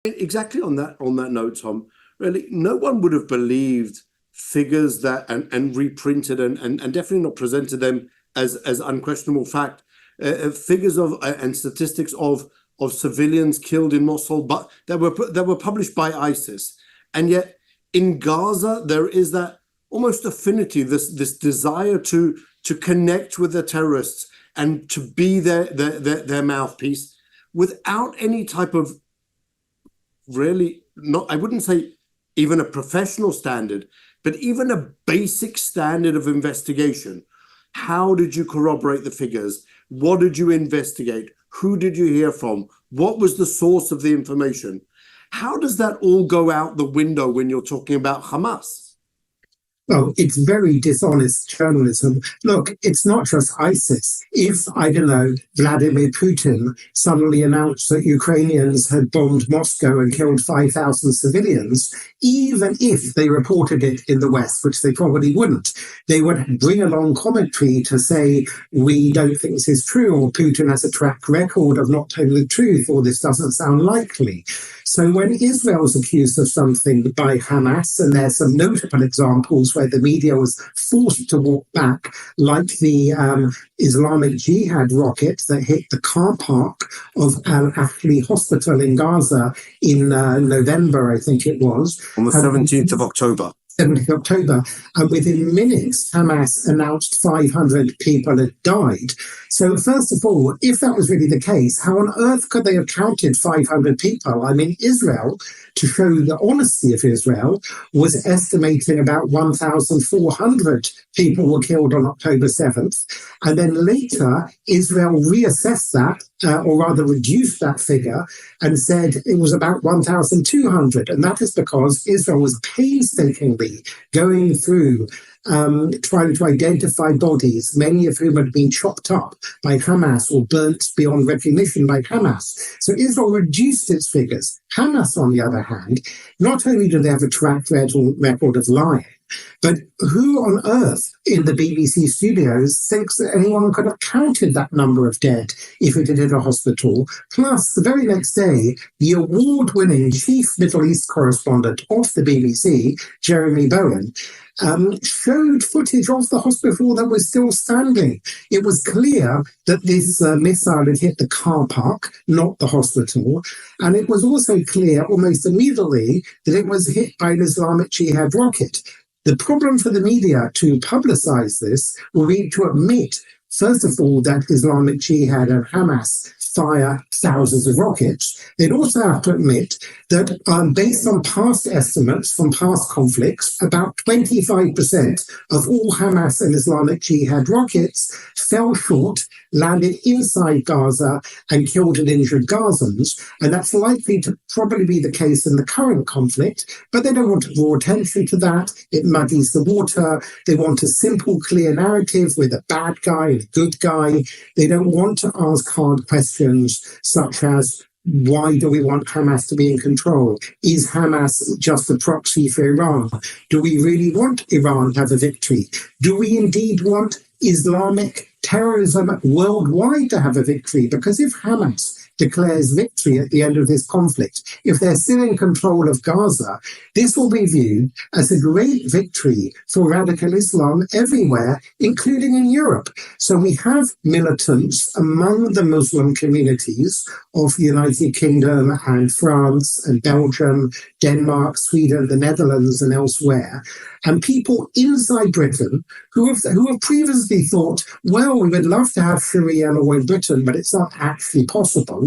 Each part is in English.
Exactly on that note, Tom. Really, no one would have believed figures that and reprinted and definitely not presented them as unquestionable fact. Figures of and statistics of civilians killed in Mosul, but that were published by ISIS, and yet in Gaza there is that almost affinity, this desire to connect with the terrorists and to be their mouthpiece without any type of really not, I wouldn't say even a professional standard, but even a basic standard of investigation. How did you corroborate the figures? What did you investigate? Who did you hear from? What was the source of the information? How does that all go out the window when you're talking about Hamas? Well, it's very dishonest journalism. Look, it's not just ISIS. If, I don't know, Vladimir Putin suddenly announced that Ukrainians had bombed Moscow and killed 5,000 civilians, even if they reported it in the West, which they probably wouldn't, they would bring along commentary to say, we don't think this is true, or Putin has a track record of not telling the truth, or this doesn't sound likely. So when Israel's accused of something by Hamas, and there's some notable examples where the media was forced to walk back, like the Islamic Jihad rocket that hit the car park of Al-Ahli Hospital in Gaza in November, I think it was. On the 17th of October. 7th of October, and within minutes, Hamas announced 500 people had died. So first of all, if that was really the case, how on earth could they have counted 500 people? I mean, Israel, to show the honesty of Israel, was estimating about 1,400 people were killed on October 7th. And then later, Israel reassessed that, or rather reduced that figure, and said it was about 1,200. And that is because Israel was painstakingly going through trying to identify bodies, many of whom had been chopped up by Hamas or burnt beyond recognition by Hamas. So Israel reduced its figures. Hamas, on the other hand, not only do they have a track record of lying, but who on earth in the BBC studios thinks that anyone could have counted that number of dead if it had hit a hospital? Plus, the very next day, the award-winning chief Middle East correspondent of the BBC, Jeremy Bowen, showed footage of the hospital that was still standing. It was clear that this missile had hit the car park, not the hospital. And it was also clear almost immediately that it was hit by an Islamic Jihad rocket. The problem for the media to publicize this will be to admit, first of all, that Islamic Jihad and Hamas fire thousands of rockets. They'd also have to admit that based on past estimates from past conflicts, about 25% of all Hamas and Islamic Jihad rockets fell short, landed inside Gaza, and killed and injured Gazans. And that's likely to probably be the case in the current conflict, but they don't want to draw attention to that. It muddies the water. They want a simple, clear narrative with a bad guy and a good guy. They don't want to ask hard questions such as, why do we want Hamas to be in control? Is Hamas just a proxy for Iran? Do we really want Iran to have a victory? Do we indeed want Islamic terrorism worldwide to have a victory? Because if Hamas declares victory at the end of this conflict, if they're still in control of Gaza, this will be viewed as a great victory for radical Islam everywhere, including in Europe. So we have militants among the Muslim communities of the United Kingdom and France and Belgium, Denmark, Sweden, the Netherlands and elsewhere, and people inside Britain who have previously thought, well, we would love to have Sharia law in Britain, but it's not actually possible.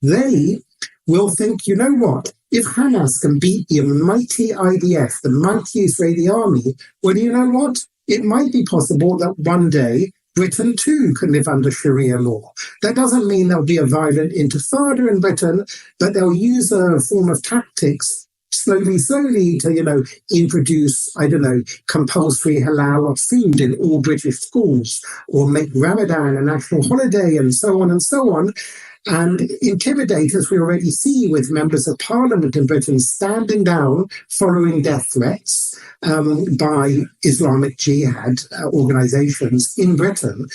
They will think, you know what, if Hamas can beat the mighty IDF, the mighty Israeli army, well, you know what, it might be possible that one day Britain too can live under Sharia law. That doesn't mean there'll be a violent intifada in Britain, but they'll use a form of tactics slowly to, introduce, compulsory halal food in all British schools, or make Ramadan a national holiday, and so on and so on. And intimidate, as we already see with members of parliament in Britain standing down following death threats by Islamic Jihad organizations in Britain.